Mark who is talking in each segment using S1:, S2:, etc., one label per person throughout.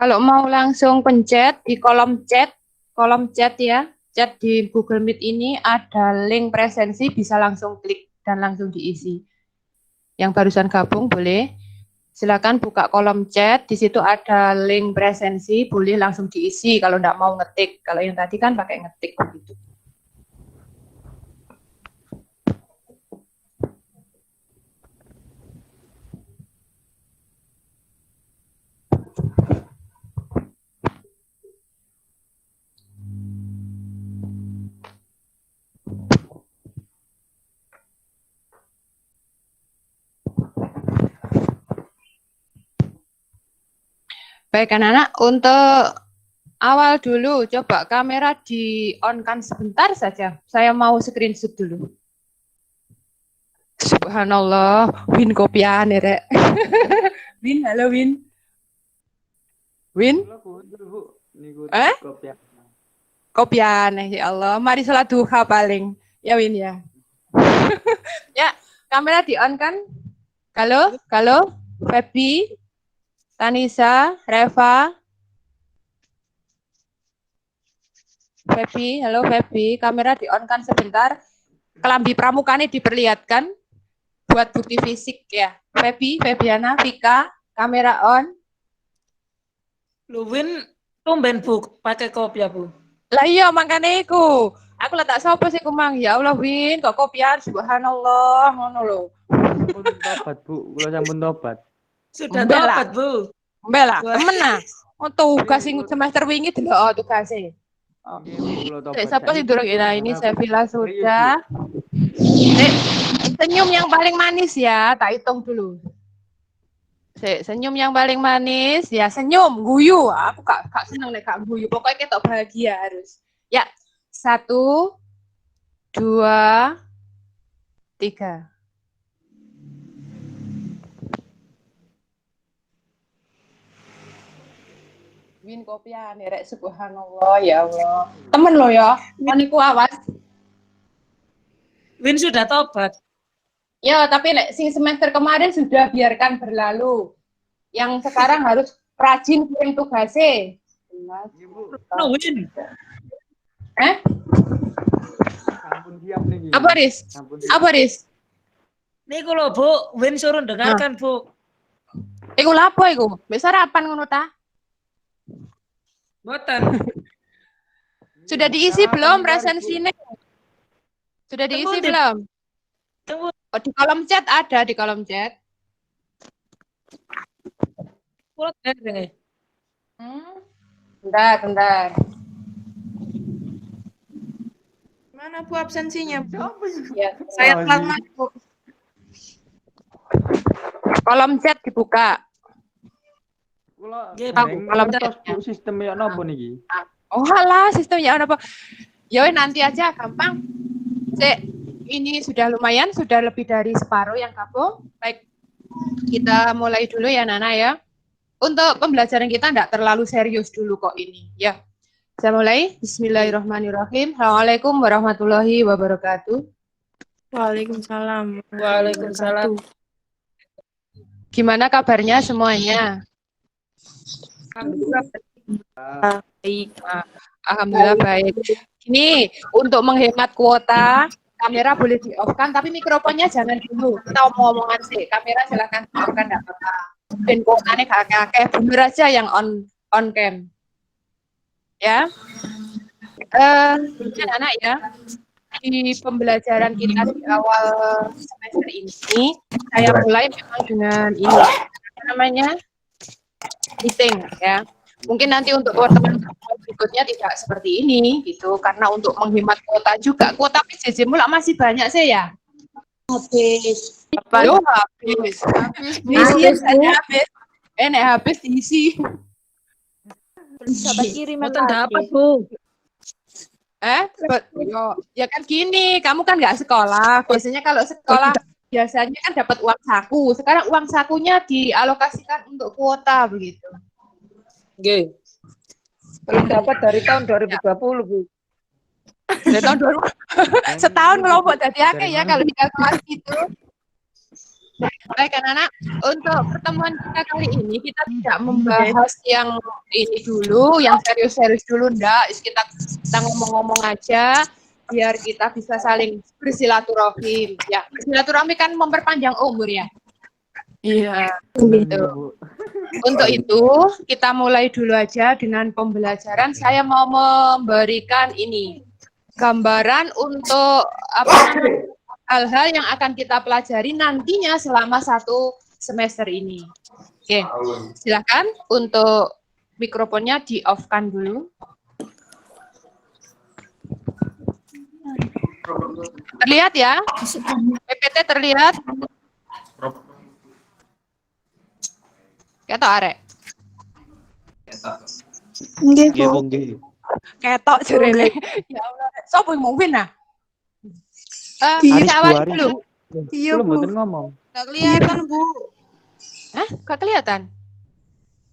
S1: Kalau mau langsung pencet di kolom chat ya, chat di Google Meet ini ada link presensi, bisa langsung klik dan langsung diisi. Yang barusan gabung boleh silakan buka kolom chat, di situ ada link presensi, boleh langsung diisi kalau nggak mau ngetik. Kalau yang tadi kan pakai ngetik begitu. Baik anak-anak, untuk awal dulu coba kamera di-on-kan sebentar saja. Saya mau screenshot dulu. Subhanallah, Win kopian ya, Rek. Win, halo Win. Win? Eh? Kopian, ya Allah. Mari sholat duha paling. Ya Win ya. Ya, kamera di-on kan? Halo, Febi, Tanisa, Reva. Febi, halo Febi, kamera di-on kan sebentar. Kelambi pramukanya diperlihatkan buat bukti fisik ya. Febiana, Vika, kamera on.
S2: Lu Win tumben Bu pakai kopiah Bu.
S1: Lah iya makanya iku. Aku letak sapa sih kumang. Ya Allah Win, kok kopian subhanallah ngono lho.
S3: Sampun tobat Bu, kula sampun tobat.
S2: Sudah
S1: Mbak lah.
S2: tobat Bu.
S1: Mbak lah,
S2: Wah.
S1: temen nah. Oh tugas semester wingi delok tugasnya.
S3: Nggih Bu, kula tobat.
S1: Siapa sih durung ini Sevilla
S3: Serius,
S1: sudah. Senyum yang paling manis ya, tak hitung dulu. Senyum yang paling manis, ya senyum, guyu. Aku gak seneng nek gak guyu. Pokoknya kita bahagia harus. Ya, 1, 2, 3. Win kopian, rek subhanallah ya Allah. Temen lo ya, maniku awas.
S2: Win sudah tobat.
S1: Ya, tapi sing semester kemarin sudah biarkan berlalu. Yang sekarang harus rajin kirim tugasnya.
S2: No Win.
S3: Sampun siap niki.
S1: Apa Riz? Apa Riz?
S2: Niku lho Bu, Win suruh dengarkan Bu.
S1: Iku lapo iku? Wis sarapan ngono ta?
S2: Boten.
S1: Sudah diisi belum presensinya? Sudah diisi belum?
S2: Tunggu.
S1: Oh, di kolom chat ada, di kolom chat. Bentar.
S4: Mana Bu absensinya Bu?
S1: Ya,
S4: Saya lama Bu.
S1: kolom chat dibuka.
S3: Kula
S1: kolom
S3: chat sistem ya napa niki?
S1: Oh alah, sistemnya apa? Ya nanti aja gampang. Ini sudah lumayan, sudah lebih dari separuh yang gabung. Baik, kita mulai dulu ya Nana ya. Untuk pembelajaran kita tidak terlalu serius dulu kok ini. Ya, saya mulai. Bismillahirrahmanirrahim. Assalamualaikum warahmatullahi wabarakatuh.
S4: Waalaikumsalam.
S2: Waalaikumsalam.
S1: Gimana kabarnya semuanya?
S2: Alhamdulillah
S4: baik.
S1: Alhamdulillah baik. Ini untuk menghemat kuota, kamera boleh di-off-kan, tapi mikrofonnya jangan dulu. Kita omong-omongan sih. Kamera silahkan di-off-kan, enggak apa-apa. Dan kuotanya kakek bener aja yang on cam. Ya. Anak ya. Di pembelajaran kita di awal semester ini, saya mulai memang dengan ini, apa namanya? Meeting ya. Mungkin nanti untuk teman-teman berikutnya tidak seperti ini gitu, karena untuk menghemat kuota juga. Kuota PJJ mulak masih banyak sih ya. Habis. Habis. Habis. Habis diisi.
S4: Sahabat kirim
S2: dapat Bu.
S1: Ya kan gini, kamu kan nggak sekolah. Biasanya kalau sekolah biasanya kan dapat uang saku. Sekarang uang sakunya dialokasikan untuk kuota begitu.
S2: Oke. Belum dapat dari tahun 2020 Bu.
S1: Dari tahun 2000. Setahun kelompok jadi akeh ya kalau dikalkulasi gitu. Baik anak-anak, untuk pertemuan kita kali ini kita tidak membahas yang ini dulu, yang serius-serius dulu, enggak. Kita ngomong-ngomong aja biar kita bisa saling bersilaturahim. Ya, bersilaturahmi kan memperpanjang umur ya.
S4: Iya.
S3: Bener
S1: Gitu.
S3: nih, Bu.
S1: Untuk itu kita mulai dulu aja dengan pembelajaran. Saya mau memberikan ini gambaran untuk apa namanya hal-hal yang akan kita pelajari nantinya selama 1 semester ini. Oke, silakan untuk mikrofonnya di-off-kan dulu. Terlihat ya? PPT terlihat? Ketok arek.
S4: Nggih,
S5: Nggih,
S4: Bu.
S5: Bu, nggih.
S1: Ketok jerene. Ya Allah, sopo yang mungkin nah?
S4: Iya.
S1: Kita awali dulu.
S4: Iya,
S3: Belum
S4: Bu.
S3: mboten ngomong.
S1: Gak kelihatan.
S4: Bu.
S1: Hah? Gak kelihatan?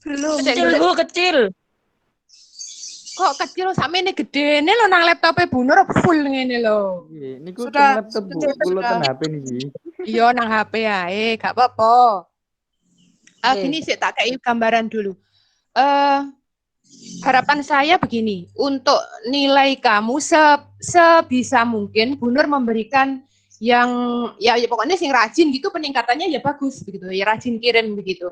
S4: Belum.
S1: Kecil, Bu,
S2: kecil.
S1: Kok kecil sampe ini gede ini lo nang laptopnya Bu Nur full ngene lo.
S3: Nggih, niku
S4: Sudah,
S3: teng laptop, Bu.
S4: sudah.
S3: Kula teng HP niki.
S1: Iya nang HP ae, gak apa-apa.
S2: Oke.
S1: Gini sih tak kayak gambaran dulu. Harapan saya begini, untuk nilai kamu sebisa mungkin Bu Nur memberikan yang ya pokoknya sing rajin gitu peningkatannya ya bagus begitu, ya rajin kirim begitu.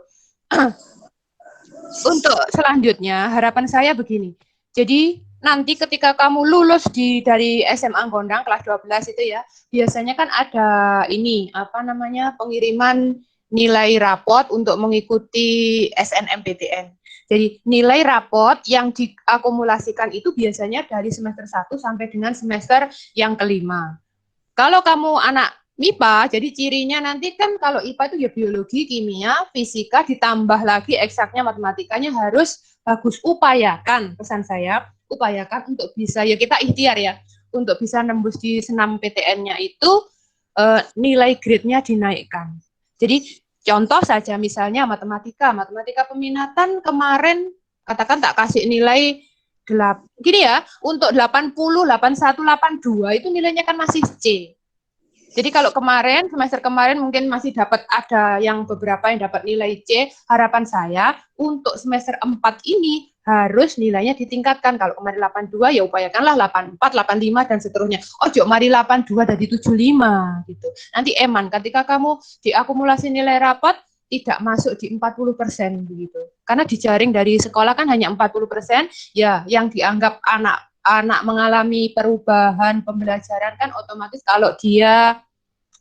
S1: Untuk selanjutnya harapan saya begini. Jadi nanti ketika kamu lulus dari SMA Gondang kelas 12 itu ya, biasanya kan ada ini apa namanya pengiriman nilai rapot untuk mengikuti SNMPTN. Jadi nilai rapot yang diakumulasikan itu biasanya dari semester 1 sampai dengan semester yang kelima. Kalau kamu anak MIPA, jadi cirinya nanti kan kalau IPA itu ya biologi, kimia, fisika, ditambah lagi eksaknya matematikanya harus bagus. Upayakan, pesan saya, upayakan untuk bisa, ya kita ikhtiar ya, untuk bisa nembus di senam PTN-nya itu nilai grade-nya dinaikkan. Jadi contoh saja misalnya matematika peminatan kemarin katakan tak kasih nilai gini ya, untuk 80, 81, 82 itu nilainya kan masih C. Jadi kalau kemarin, semester kemarin mungkin masih dapat ada yang beberapa yang dapat nilai C, harapan saya untuk semester 4 ini harus nilainya ditingkatkan. Kalau kemarin 82 ya upayakanlah 84, 85 dan seterusnya. Ojo mari 82 dari 75 gitu. Nanti eman ketika kamu diakumulasi nilai rapot tidak masuk di 40% begitu. Karena dijaring dari sekolah kan hanya 40%, ya yang dianggap anak mengalami perubahan pembelajaran kan otomatis kalau dia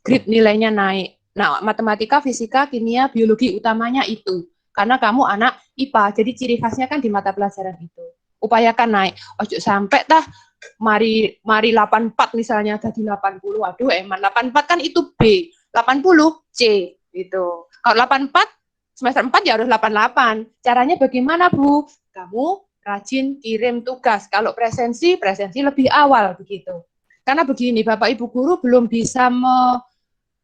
S1: grade nilainya naik. Nah, matematika, fisika, kimia, biologi utamanya itu. Karena kamu anak IPA, jadi ciri khasnya kan di mata pelajaran itu. Upayakan naik. Ojo sampai tah mari 84 misalnya jadi 80. Waduh, eman 84 kan itu B, 80 C gitu. Kalau 84 semester 4 ya harus 88. Caranya bagaimana, Bu? Kamu rajin kirim tugas. Kalau presensi lebih awal begitu. Karena begini, Bapak Ibu guru belum bisa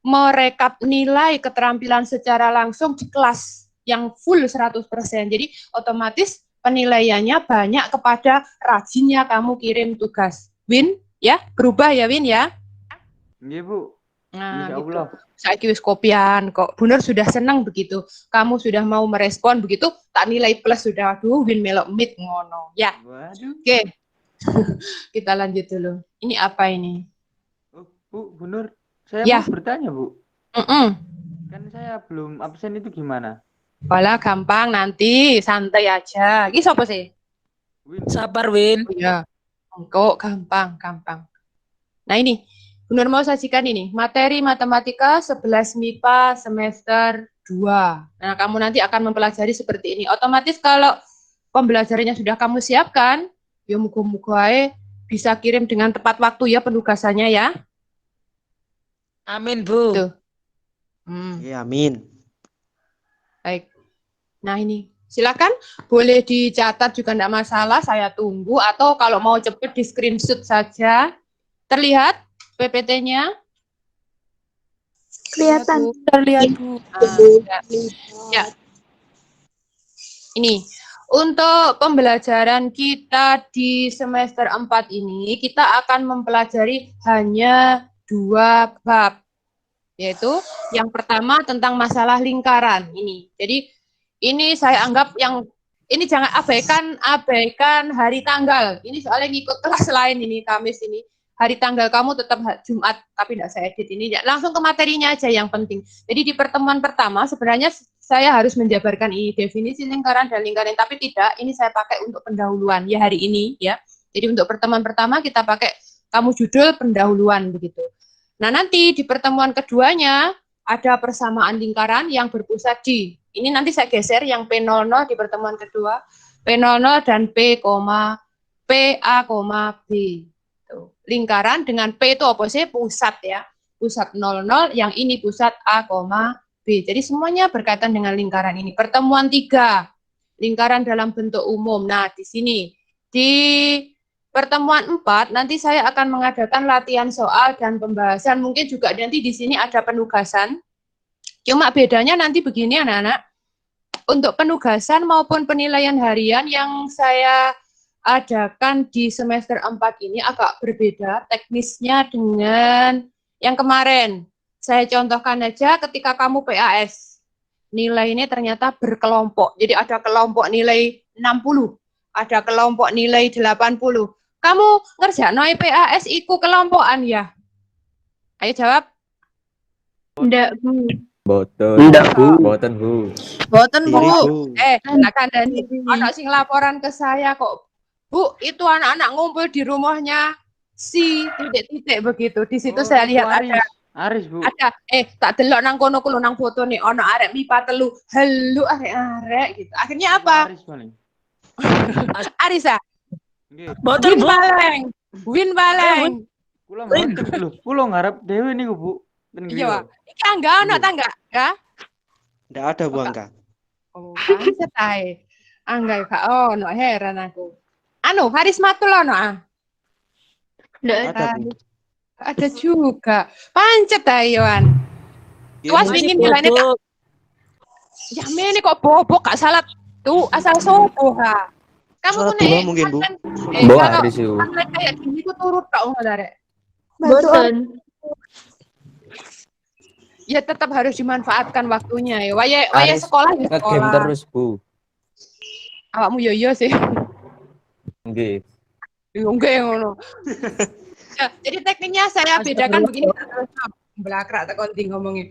S1: merekap nilai keterampilan secara langsung di kelas yang full 100%. Jadi otomatis penilaiannya banyak kepada rajinnya kamu kirim tugas. Win, ya, berubah ya Win ya.
S3: Nggih, Bu.
S1: Nah,
S3: Insya
S1: gitu.
S3: Allah.
S1: Saya wis kopian kok. Bu Nur sudah senang begitu. Kamu sudah mau merespon begitu, tak nilai plus sudah. Aduh, Win melok mid ngono. Ya.
S3: Waduh.
S1: Oke. Kita lanjut dulu. Ini apa ini?
S3: Oh, Bu Nur, saya
S1: Ya.
S3: mau bertanya, Bu.
S1: Mm-mm.
S3: Kan saya belum absen itu gimana?
S1: Walah gampang nanti, santai aja. Ini siapa sih?
S3: Win.
S2: Sabar, Win.
S1: Oh iya. Kok gampang. Nah ini, Bu Nur mau sajikan ini, materi matematika 11 MIPA semester 2. Nah, kamu nanti akan mempelajari seperti ini. Otomatis kalau pembelajarannya sudah kamu siapkan, ya muga-muga bisa kirim dengan tepat waktu ya penugasannya ya.
S2: Amin, Bu.
S1: Tuh.
S5: Iya, amin.
S1: Baik. Nah ini, silakan boleh dicatat juga tidak masalah, saya tunggu. Atau kalau mau cepat di screenshot saja. Terlihat PPT-nya?
S4: Kelihatan. Terlihat, Bu.
S1: Ya. Ini, untuk pembelajaran kita di semester 4 ini, kita akan mempelajari hanya 2 bab. yaitu yang pertama tentang masalah lingkaran ini. Jadi ini saya anggap yang ini jangan abaikan hari tanggal. Ini soalnya ngikut kelas lain ini Kamis ini. Hari tanggal kamu tetap Jumat, tapi tidak saya edit ini. Langsung ke materinya aja yang penting. Jadi di pertemuan pertama sebenarnya saya harus menjabarkan ini definisi lingkaran dan lingkaran, tapi tidak. Ini saya pakai untuk pendahuluan ya hari ini ya. Jadi untuk pertemuan pertama kita pakai kamu judul pendahuluan begitu. Nah nanti di pertemuan keduanya ada persamaan lingkaran yang berpusat di. Ini nanti saya geser yang P00 di pertemuan kedua. P00 dan P, PA, B. Lingkaran dengan P itu apa sih? Pusat ya. Pusat 00, yang ini pusat A, B. Jadi semuanya berkaitan dengan lingkaran ini. Pertemuan 3, lingkaran dalam bentuk umum. Nah, di sini. Di pertemuan 4, nanti saya akan mengadakan latihan soal dan pembahasan. Mungkin juga nanti di sini ada penugasan. Cuma bedanya nanti begini anak-anak. Untuk penugasan maupun penilaian harian yang saya adakan di semester 4 ini agak berbeda teknisnya dengan yang kemarin. Saya contohkan aja ketika kamu PAS. Nilai ini ternyata berkelompok. Jadi ada kelompok nilai 60, ada kelompok nilai 80. Kamu ngerjakno PAS iku kelompokan ya? Ayo jawab.
S4: Ndak, Bu.
S6: Boten, boten Bu.
S4: Boten, Bu.
S1: Nak kandani ana sing laporan ke saya kok. Bu, itu anak-anak ngumpul di rumahnya si titik-titik begitu. Di situ saya lihat ada
S3: Aris, Bu.
S1: ada tak delok nang kono kulo nang foto nih ono arek MIPA telu. Helu arek gitu. Akhirnya apa?
S3: Aris paling.
S1: Arisa.
S3: Nggih.
S1: Win baleng. Win baleng.
S3: Kula mboten lho. Kula ngarep dhewe niku, Bu. Ten
S1: Iya. Iki angga ono ta enggak? Ya?
S5: Nggak ada Bu Angga.
S1: Oh, pancet ae. Angga gak ono, heran aku. Anu, Haris Matul ono ah.
S4: Ndak
S5: Ada Bu.
S1: Ada juga. Pancet ae Yohan. Tuas ingin nilainya tak. Ya mene kok bobok gak salah. Tuh asal sopo ha. Kamu
S5: Salah
S1: tuh
S5: dua mungkin, Bu.
S6: Mbok
S1: kalau
S6: Haris itu.
S1: kayak gini tuh turut tok ngono arek.
S4: Boten.
S1: Ya tetap harus dimanfaatkan waktunya ya. Waya
S6: Haris,
S1: sekolah ya
S6: Nge-game
S1: sekolah.
S6: terus Bu.
S1: Awakmu yo sih.
S6: Nggih.
S1: Enggak ngono. Ya, jadi tekniknya saya bedakan begini. Belakrak tekon ngomongin.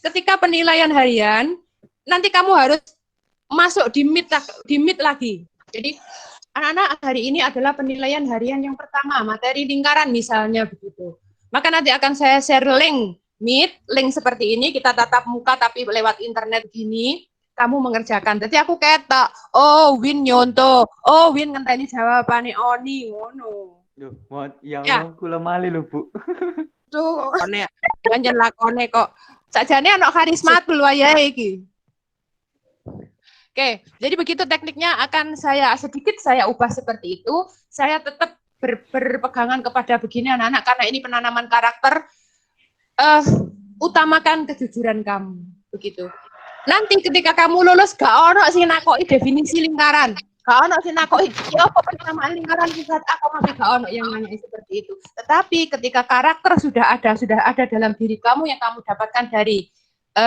S1: Ketika penilaian harian, nanti kamu harus masuk di mid lagi. Jadi anak-anak hari ini adalah penilaian harian yang pertama, materi lingkaran misalnya begitu. Maka nanti akan saya share link seperti ini, kita tatap muka tapi lewat internet gini. Kamu mengerjakan. Jadi aku ketok, oh Win nyonto, oh Win ngenteni jawabane Oni ngono.
S3: Loh, ya Allah, kula mali lho, Bu.
S1: Tuh, lakone pancen lakone kok. Sakjane ana karismatul wayahe iki. Oke, jadi begitu tekniknya akan saya sedikit saya ubah seperti itu. Saya tetap berpegangan kepada begini anak-anak karena ini penanaman karakter. Utamakan kejujuran kamu, begitu. Nanti ketika kamu lulus gak ono sing nakoki definisi lingkaran. Gak ono sing nakoki apa persamaan lingkaran pusat A, gak ono yang nanya seperti itu. Tetapi ketika karakter sudah ada dalam diri kamu yang kamu dapatkan dari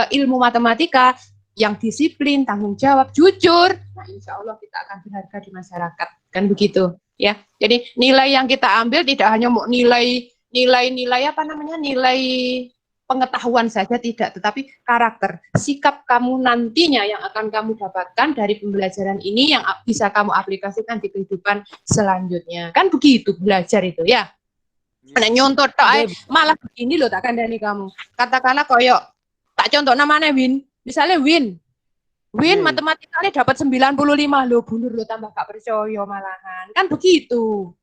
S1: ilmu matematika yang disiplin, tanggung jawab, jujur, nah insya Allah kita akan berharga di masyarakat. Kan begitu, ya. Jadi nilai yang kita ambil tidak hanya mau nilai apa namanya, nilai pengetahuan saja tidak, tetapi karakter, sikap kamu nantinya yang akan kamu dapatkan dari pembelajaran ini yang bisa kamu aplikasikan di kehidupan selanjutnya. Kan begitu belajar itu ya. Nah, nyontot malah begini loh tak kandani kamu. Katakanlah koyok tak contoh namanya Win. Misalnya Win matematikanya dapat 95 loh, bunur lo tambah gak percaya malahan. Kan begitu.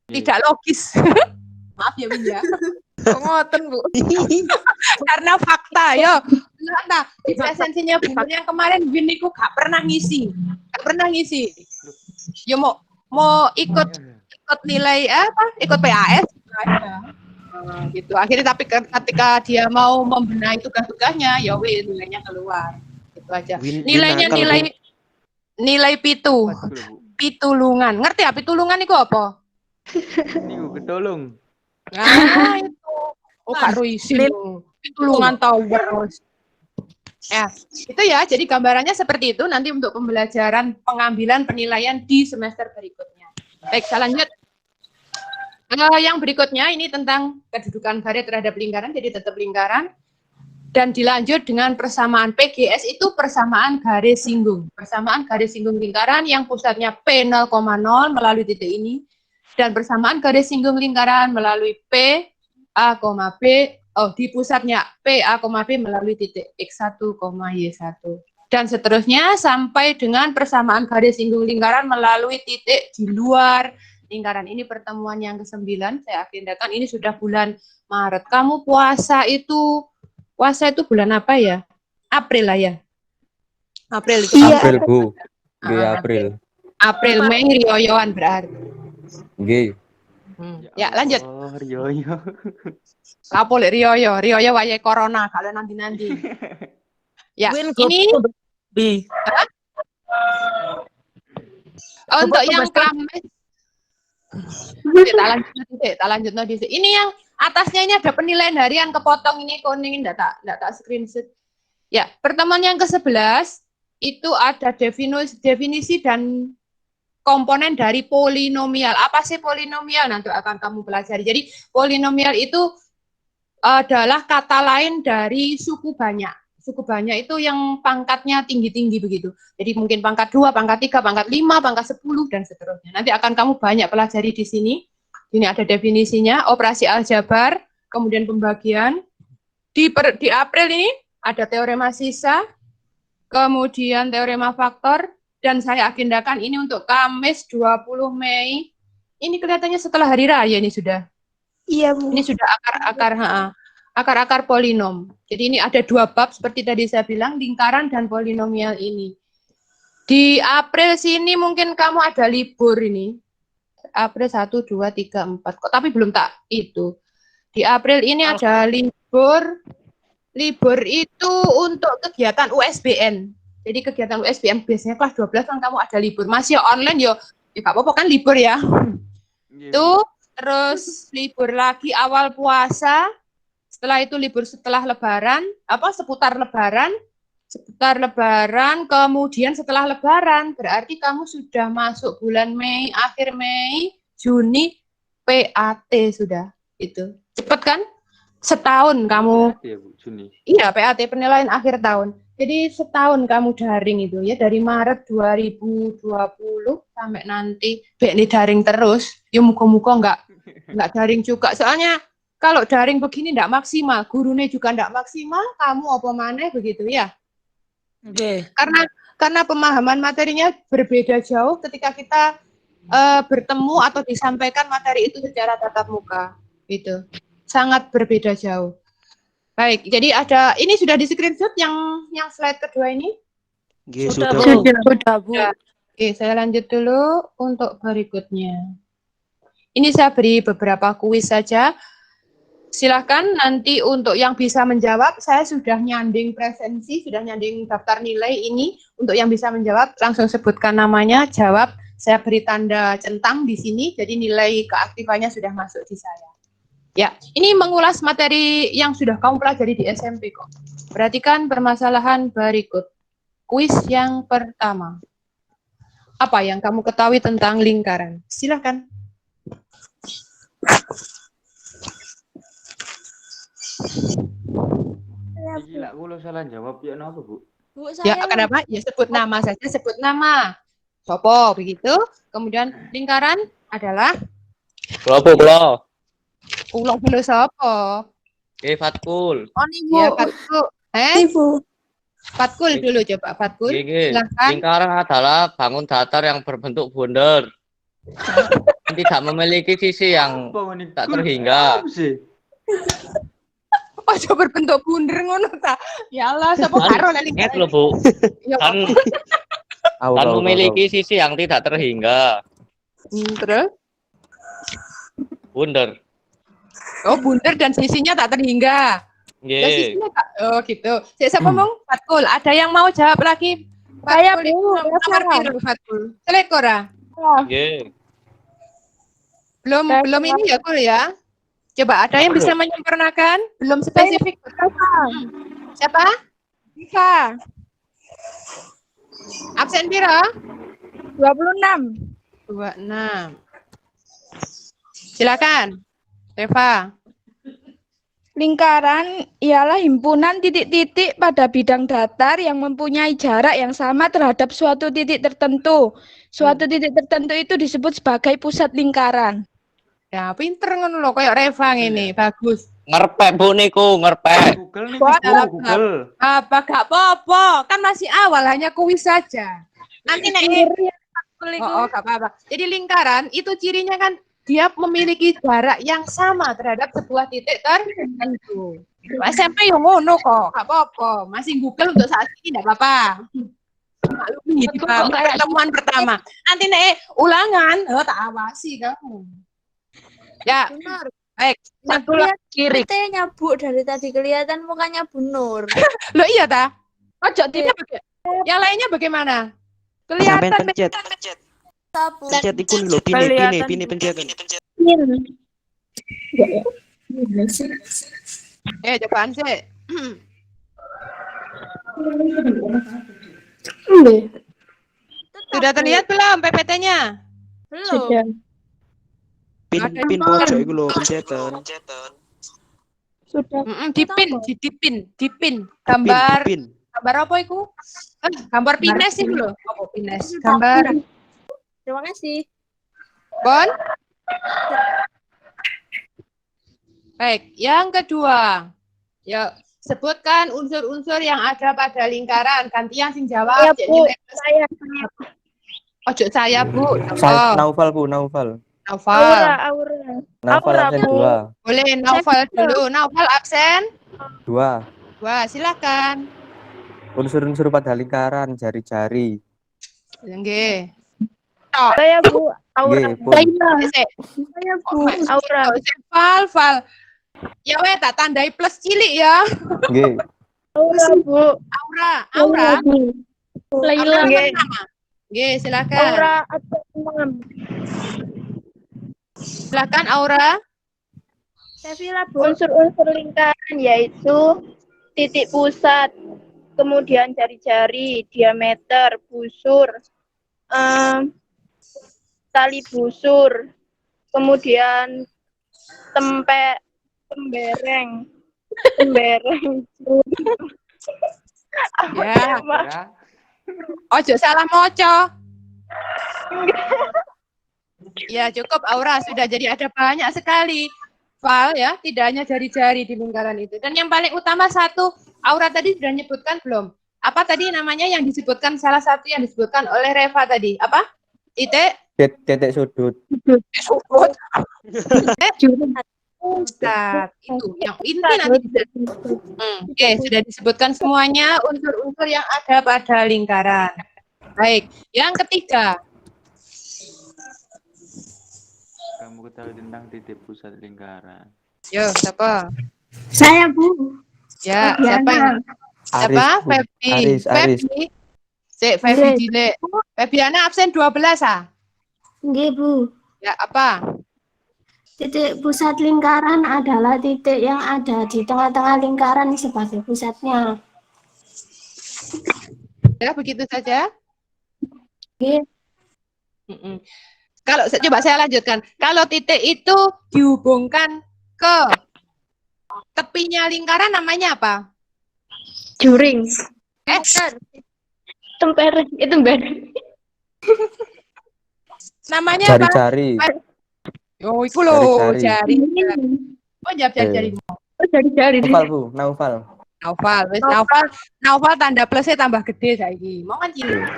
S1: Tidak logis. Maaf ya Win ya. Ngoten Bu. Karena fakta yo. Nah, di presensinya Bu yang kemarin Win niku gak pernah ngisi. Yo mau ikut nilai apa? Ikut PAS gitu. Akhirnya tapi ketika dia mau membenahi tugas-tugasnya, ya Win nilainya keluar. Gitu aja. Nilainya nilai pitulungan. Ngerti ya pitulungan itu apa?
S3: Niku ketolong.
S1: Nah, itu. Oh, Kak Ruisin. tulungan terus. Ya, itu ya. Jadi gambarannya seperti itu nanti untuk pembelajaran pengambilan penilaian di semester berikutnya. Baik, saya lanjut. Yang berikutnya ini tentang kedudukan garis terhadap lingkaran, jadi tetap lingkaran. Dan dilanjut dengan persamaan PGS itu persamaan garis singgung. Persamaan garis singgung lingkaran yang pusatnya P 0,0 melalui titik ini. Dan persamaan garis singgung lingkaran melalui P, A, B, di pusatnya P, A, B melalui titik X1, Y1. Dan seterusnya sampai dengan persamaan garis singgung lingkaran melalui titik di luar lingkaran. Ini pertemuan yang ke-9, saya agendakan ini sudah bulan Maret. Kamu puasa itu bulan apa ya? April lah ya. April itu.
S4: Iya.
S6: April, Bu. G April.
S1: April, Mei, Rioyoan berarti.
S6: G.
S1: Ya, lanjut.
S3: Oh, Rioyo.
S1: Lapo lek Rioyo wayahe corona kalau nanti-nanti. Ya, ini untuk yang Kamis. Tak lanjut nanti. Ini yang atasnya ini ada penilaian harian kepotong ini kuning, enggak tak screenshot. Ya, pertemuan yang ke-11 itu ada definisi dan komponen dari polinomial. Apa sih polinomial? Nanti akan kamu pelajari. Jadi polinomial itu adalah kata lain dari suku banyak. Suku banyak itu yang pangkatnya tinggi-tinggi begitu. Jadi mungkin pangkat 2, pangkat 3, pangkat 5, pangkat 10, dan seterusnya. Nanti akan kamu banyak pelajari di sini. Ini ada definisinya, operasi aljabar, kemudian pembagian. Di April ini ada teorema sisa, kemudian teorema faktor, dan saya agendakan ini untuk Kamis 20 Mei. Ini kelihatannya setelah hari raya ini sudah.
S4: Iya, Bu.
S1: Ini sudah akar-akar polinom. Jadi ini ada 2 bab seperti tadi saya bilang, lingkaran dan polinomial ini. Di April sini mungkin kamu ada libur ini. April 1, 2, 3, 4. Kok tapi belum tak itu. Di April ini ada libur. Libur itu untuk kegiatan USBN. Jadi kegiatan USBN biasanya kelas 12 kan kamu ada libur. Masih online ya gak apa-apa kan libur ya. Itu terus libur lagi awal puasa. Setelah itu libur setelah lebaran, seputar lebaran, kemudian setelah lebaran, berarti kamu sudah masuk bulan Mei, akhir Mei, Juni, PAT sudah. Itu. Cepat kan? Setahun kamu.
S3: PAT ya, Bu, Juni.
S1: Iya, PAT penilaian akhir tahun. Jadi setahun kamu daring itu ya, dari Maret 2020 sampai nanti ini daring terus. Ya muka-muka enggak daring juga. Soalnya kalau daring begini enggak maksimal, gurunya juga enggak maksimal, kamu apa maneh begitu ya.
S2: Oke.
S1: Karena pemahaman materinya berbeda jauh ketika kita bertemu atau disampaikan materi itu secara tatap muka. Gitu. Sangat berbeda jauh. Baik, jadi ini sudah di screenshot yang slide kedua ini.
S5: Sudah,
S4: Bu.
S1: Oke, saya lanjut dulu untuk berikutnya. Ini saya beri beberapa kuis saja. Silakan nanti untuk yang bisa menjawab, saya sudah nyanding presensi, sudah nyanding daftar nilai ini. Untuk yang bisa menjawab, langsung sebutkan namanya, jawab. Saya beri tanda centang di sini, jadi nilai keaktifannya sudah masuk di saya. Ya, ini mengulas materi yang sudah kamu pelajari di SMP kok. Perhatikan permasalahan berikut. Kuis yang pertama. Apa yang kamu ketahui tentang lingkaran? Silakan.
S3: Gila, kalau salah jawab ya kenapa, Bu?
S1: Ya, kenapa? Ya sebut nama saja, sebut nama. Sopo, begitu. Kemudian lingkaran adalah
S6: Pulau.
S1: ulang dulu sopo.
S6: Fatkul.
S1: Ya, Fatkul. Fatkul dulu coba, Fatkul. Silakan.
S7: Lingkaran adalah bangun datar yang berbentuk bundar. Tidak memiliki sisi yang tak terhingga.
S1: Oh, coba berbentuk bundar ngono ta. Ya Allah, sopo karo lek
S7: Ingat
S1: lingkaran.
S7: loh, Bu.
S1: Ya,
S7: Kan memiliki sisi yang tidak terhingga.
S1: terus?
S7: Bundar.
S1: Oh, bundar dan sisinya tak terhingga. Dan sisinya tak, oh gitu. Saya ngomong Fatkul, ada yang mau jawab lagi?
S4: Saya,
S1: Fatkul,
S4: Bu.
S1: nomor piro Fatkul? Selekora.
S7: Nggih.
S1: Belum ini ya, Kul ya. Coba ada yang bisa menyempurnakan? Belum spesifik. Siapa?
S4: Diva.
S1: Absen piro?
S4: 26.
S1: 26. Silakan. Reva.
S4: Lingkaran ialah himpunan titik-titik pada bidang datar yang mempunyai jarak yang sama terhadap suatu titik tertentu. Suatu titik tertentu itu disebut sebagai pusat lingkaran.
S1: Ya, pinter ngono lho kayak Reva ini. Bagus.
S7: Ngerpek Bu niku, ngerpek.
S3: Google nih,
S1: Buat
S3: Bu, Google.
S1: Apa gak apa-apa? Kan masih awal, hanya kuis saja. Nanti nek oh, gak apa-apa. Jadi lingkaran itu cirinya kan dia memiliki jarak yang sama terhadap sebuah titik tertentu. SMP yang ngono kok, gak apa-apa. Masih Google untuk saat ini gak apa-apa. Maklumi itu kok pertemuan pertama. Nanti nek ulangan, tak awasi kamu. Ya, baik. Satu kiri.
S8: Tanya Bu dari tadi kelihatan mukanya Bu Nur.
S1: Loh iya ta? Ojo tidak yang lainnya bagaimana?
S5: Sampean
S1: Kelihatan
S5: pencet.
S8: Sapu.
S5: Pencet iku lho, pini pencetan.
S1: Cobaan sih. Sudah terlihat belum PPT-nya?
S8: Belum.
S5: Pin pojok iku lho, pencetan.
S4: Sudah.
S1: Dipin. Gambar
S5: Pin.
S1: apa itu? Gambar pines itu loh. Apa pines? Gambar.
S8: Terima kasih.
S1: Bon. Baik, yang kedua. Ya, sebutkan unsur-unsur yang ada pada lingkaran. Gantian sing jawab.
S4: Ya, Bu. Saya.
S1: Ojo saya, Bu.
S6: Naufal Bu, Naufal.
S1: Naufal.
S4: Aura.
S6: Naufal
S4: Aura,
S6: absen
S4: Bu.
S6: 2.
S1: Boleh Naufal dulu. Naufal absen
S6: 2.
S1: 2, silakan.
S6: Unsur-unsur pada lingkaran, jari-jari.
S1: Nggih.
S4: Saya, Bu. Aura.
S6: Nggih, pun.
S4: Saya, Bu. Aura.
S1: Val. Ya weh, tak tandai plus cilik ya.
S6: Nggih.
S4: Aura, Bu.
S1: Aura.
S4: Laila.
S1: Nggih, silakan.
S4: Aura atau 6.
S1: Silakan Aura.
S4: Unsur-unsur lingkaran yaitu titik pusat, kemudian jari-jari, diameter, busur, tali busur, kemudian tembereng.
S1: Ya. Ojo salah moco. Ya cukup Aura, sudah jadi ada banyak sekali Val ya, tidak hanya jari-jari di lingkaran itu. Dan yang paling utama satu, Aura tadi sudah nyebutkan belum? Apa tadi namanya yang disebutkan, salah satu yang disebutkan oleh Reva tadi? Apa?
S6: Titik sudut.
S1: Sudut. Ustaz, itu yang inti nanti bisa. Oke, sudah disebutkan semuanya unsur-unsur yang ada pada lingkaran. Baik, yang ketiga.
S3: Kamu ketahui tentang titik pusat lingkaran.
S1: Yo, siapa?
S8: Saya Bu.
S1: Ya, siapa yang? Siapa?
S6: Aris.
S1: Febi. Febi Dile. Febiana absen 12 ah?
S8: Nggih Bu.
S1: Ya, apa?
S8: Titik pusat lingkaran adalah titik yang ada di tengah-tengah lingkaran sebagai pusatnya.
S1: Ya, begitu saja.
S8: Nggih.
S1: Kalau coba saya lanjutkan. Kalau titik itu dihubungkan ke tepinya lingkaran namanya apa?
S4: Juring.
S8: Tempereng.
S1: Namanya apa?
S6: Jari-jari.
S1: Oh, itu loh,
S6: Jari-jari.
S1: jari. Oh, jari-jari.
S4: Jari-jari.
S6: Naufal Bu, Naufal.
S1: Naufal tanda plusnya tambah gede saiki. Mau kan cilik.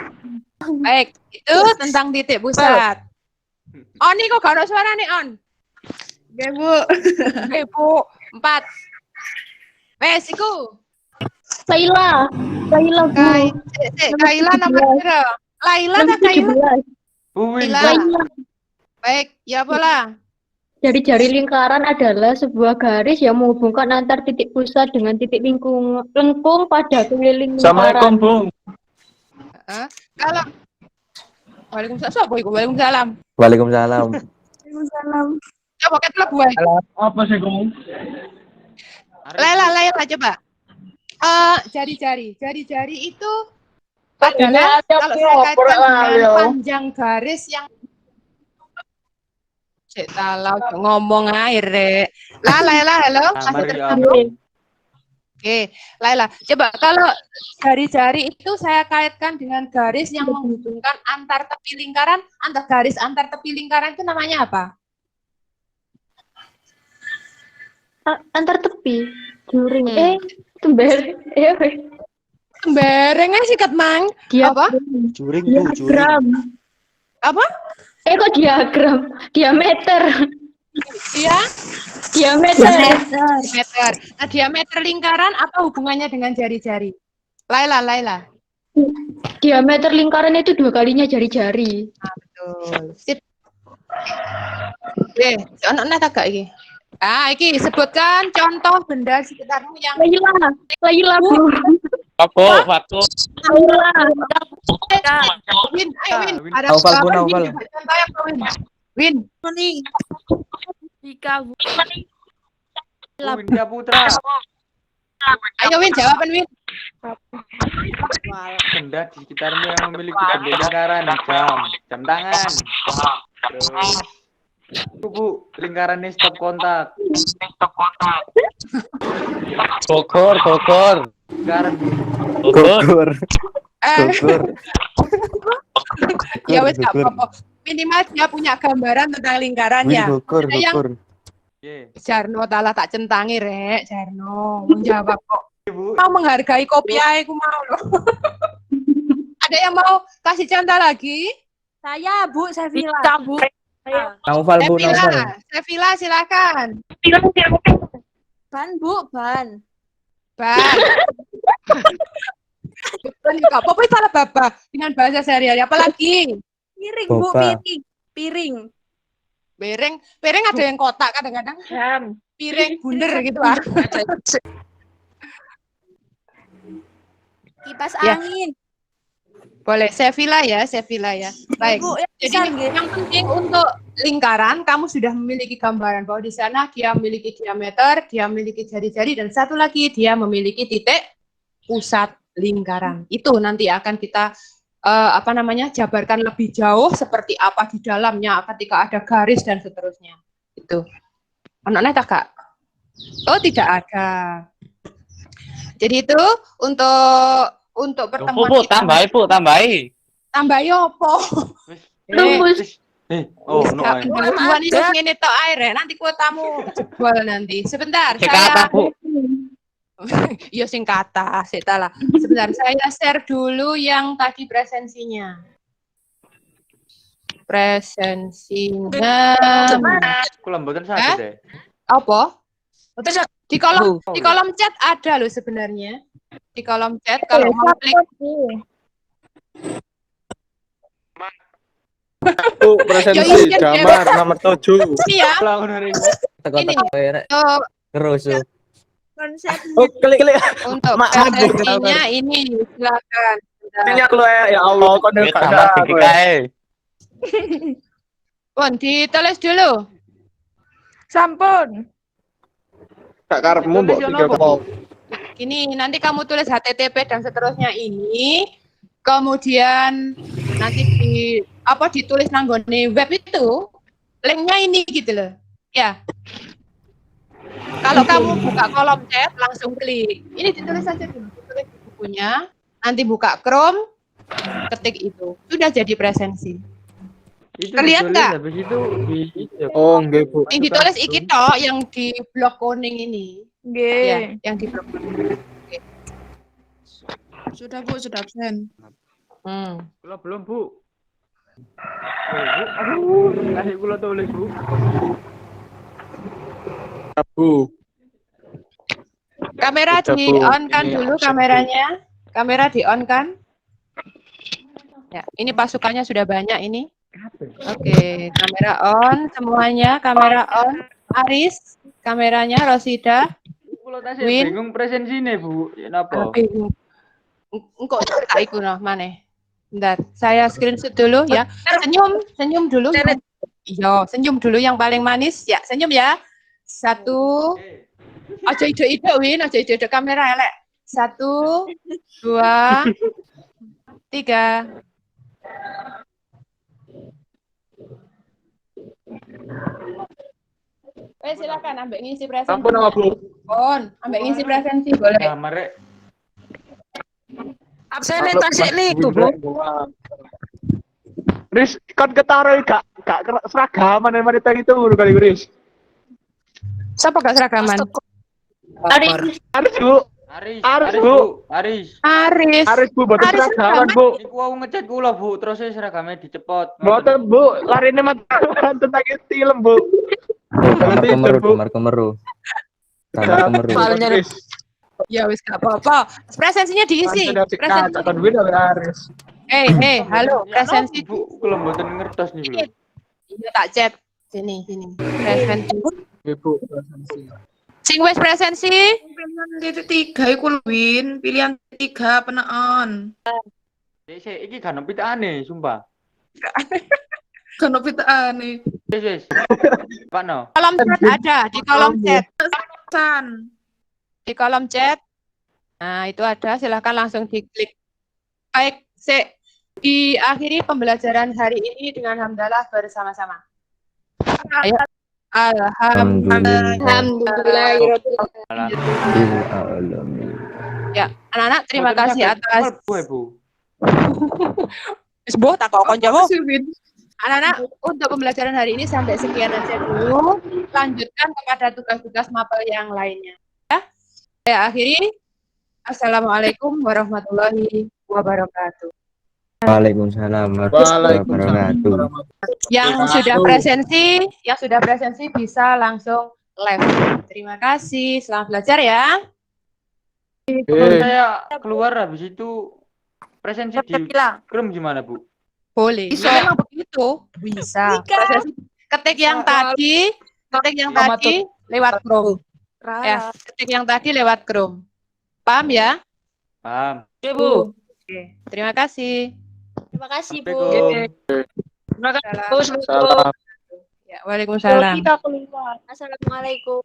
S1: Baik, itu tentang titik pusat. On nih kok gak ada suara nih On. Oke Bu. Oke Bu. 4. Wes iku.
S8: Laila Bu.
S1: Kaila nomor berapa? Laila tak Kaila?
S3: Uwin.
S1: Laila. Baik, ya pola.
S9: Jari-jari lingkaran adalah sebuah garis yang menghubungkan antar titik pusat dengan titik lengkung pada keliling lingkaran.
S3: Assalamualaikum Bu.
S1: Kalau Waalaikumsalam. Waalaikumsalam.
S6: Waalaikumsalam.
S8: Waalaikumsalam.
S1: Coba kita buat.
S3: Apa sih kamu?
S1: Laila coba. Jari-jari itu adalah kalau saya kaitkan dengan panjang garis yang ngomong air, Rek. Laila, halo. Oke, Laila. Coba kalau jari-jari itu saya kaitkan dengan garis yang menghubungkan antar tepi lingkaran, antar tepi lingkaran itu namanya apa?
S9: Antar tepi. Juring. Tember.
S1: Tembereng aja sikat, Mang. Apa?
S5: Juring Bu, juring.
S9: Diagram.
S1: Apa?
S9: Kok diagram? Diameter.
S1: Iya.
S9: Diameter.
S1: Diameter. Nah, diameter lingkaran apa hubungannya dengan jari-jari? Laila.
S9: Diameter lingkaran itu 2 kalinya jari-jari.
S1: Betul. Sip. Ono tak iki? Iki sebutkan contoh benda sekitarmu yang
S9: Laila, Bu.
S7: Apa? Waktu.
S1: Win, ayo Win. Ada
S6: Naufal, Bu,
S1: apa,
S6: Naufal.
S1: Win? Contoh yang Win. Win.
S3: Winda Putra.
S1: Ayo Win, jawaban Win.
S3: Benda di sekitarmu yang memiliki bentuk lingkaran, jam tangan. Terus Bu, lingkarannya stop kontak.
S7: Bogor.
S3: Lingkaran Bu.
S6: Gugur.
S1: Ya wes gak apa-apa. Minimal dia punya gambaran tentang lingkarannya.
S6: Gugur.
S1: Ada yang
S3: Ye.
S1: Jarno talah tak centangi, Rek. Jarno menjawab kok.
S3: Bu.
S1: Mau menghargai kopi aku mau loh. Ada yang mau kasih contoh lagi?
S10: Saya Bu Sevilla. Bu.
S6: Naufal, Bu, Naufal.
S1: Sevilla silakan.
S10: Ban Bu, ban.
S1: Ban. Enggak apa-apa salah Bapak dengan bahasa sehari-hari apalagi
S10: Piring Bu,
S6: Boba.
S10: piring.
S1: Piring ada yang kotak kadang-kadang. Piring bunder gitu ah.
S10: Kipas
S1: Ya.
S10: angin.
S1: Boleh, Sevilla ya. Baik.
S10: Bu,
S1: Jadi yang penting untuk lingkaran kamu sudah memiliki gambaran bahwa di sana dia memiliki diameter, dia memiliki jari-jari dan satu lagi dia memiliki titik pusat lingkaran. Itu nanti akan kita jabarkan lebih jauh seperti apa di dalamnya ketika ada garis dan seterusnya. Itu. Anaknya tak Kak? Oh, tidak ada. Jadi itu untuk pertemuan
S7: Bu,
S1: kita.
S7: tambahi.
S1: Tambahi opo?
S3: Oh, no.
S1: Pertemuan itu ngene tok ae, nanti kuotamu jebol nanti. Sebentar,
S7: Kata,
S1: saya
S7: Bu.
S1: Iya sing kata, lah. Sebentar, saya share dulu yang tadi presensinya.
S3: Kula mboten saged deh.
S1: Apa? Di kolom chat ada loh sebenarnya. Di kolom chat kalau mau klik.
S6: Bu, presensi gambar nomor 7.
S1: Iya. Ini
S6: Terus.
S10: Konsep
S6: Klik.
S1: untuk presensinya ini silakan.
S6: Ini aku ya Allah, kok
S1: Pun ditulis dulu.
S4: Sampun.
S6: Kak karepmu mbok
S1: Ini nanti kamu tulis HTTP dan seterusnya ini. Kemudian nanti ditulis nanggone web itu linknya ini gitu loh. Ya. Kalau kamu buka kolom chat langsung klik. Ini ditulis saja dulu, ditulis di bukunya. Nanti buka Chrome, ketik itu. Sudah jadi presensi.
S3: Itu
S1: Terlihat nggak?
S3: Habis itu
S6: Oh, nggih, Bu.
S1: Yang ditulis iki toh yang di blok kuning ini.
S4: Nggih.
S1: Ya, yang di blok kuning.
S10: sudah Bu, sudah absen.
S3: kula belum, Bu. Aduh, kasih kula tulis, Bu.
S6: Bu.
S1: Kamera
S6: Sudah, Bu.
S1: di-on kan
S6: Ini
S1: dulu
S6: absen, Bu.
S1: kameranya. Kamera di-on kan? Ya, ini pasukannya sudah banyak ini. Oke, kamera on semuanya, kamera on. Aris, kameranya Rosida.
S3: Kula tasih
S1: Win.
S3: bingung presensine, Bu. Ya napa?
S1: Engkau tak ikut noh, mana? Bentar, saya screenshot dulu ya. Senyum dulu. Iya, senyum dulu yang paling manis. Ya, senyum ya. 1. Aja ide-ide Win, aja ide-ide kamera elek. 1, 2, 3. Silakan ambek ngisi presensi.
S6: Ampun nama Bu.
S1: Ambek ngisi presensi boleh.
S3: Nah, merek
S2: Absen tasik nih tuh, Bu.
S6: Riz, kan ketaruh gak seragaman yang wanita itu kali Riz.
S1: Siapa gak seragaman?
S6: Aris Bu. Aris, Bu.
S1: Aris
S6: Bu, boten
S1: Aris
S6: seragaman Bu.
S3: Iku aku ngechat kula, Bu, terus seragamnya dicepot.
S6: Boten Bu, larine tentang film Bu.
S7: Kamar kemeru.
S6: Riz.
S1: Ya wis gak apa-apa. Presensinya diisi. Presensi.
S6: Kan win Aris.
S1: Halo, presensi.
S3: Bu, kula mboten ngertos nih, Bu.
S1: Iya tak chat. Sini. Presensi.
S6: Bu.
S1: Sing wis presensi.
S10: Pilihan titik 3 iku Win, pilihan 3 penaan.
S3: Iki kan pitane, sumpah.
S10: Kan pitane.
S3: Wis. Pak no.
S1: Kolom chat ada di kolom chat. Di kolom chat. Nah, itu ada, silahkan langsung diklik. Baik, diakhiri pembelajaran hari ini dengan hamdalah bersama-sama. Ayo. Alhamdulillah. Ya, anak-anak terima kasih atas
S3: Bu.
S1: Wis boh tak kok koncomu. Anak-anak, untuk pembelajaran hari ini sampai sekian aja dulu. Lanjutkan kepada tugas-tugas mapel yang lainnya. Ya. Saya akhiri. Assalamualaikum warahmatullahi wabarakatuh.
S7: Waalaikumsalam warahmatullahi wabarakatuh.
S1: Yang sudah presensi bisa langsung live. Terima kasih. Selamat belajar ya.
S3: Saya keluar habis itu presensi di Chrome gimana, Bu?
S1: Boleh. Memang begitu. Bisa. Presensi ketik yang tadi lewat Chrome. Ya, ketik yang tadi lewat Chrome. Paham ya?
S3: Paham.
S2: Oke, Bu.
S1: Oke. Terima kasih.
S9: Terima kasih, Bu.
S2: Terima kasih, Bu.
S6: Salam.
S1: Ya, waalaikumsalam.
S9: Kita keluar. Assalamualaikum.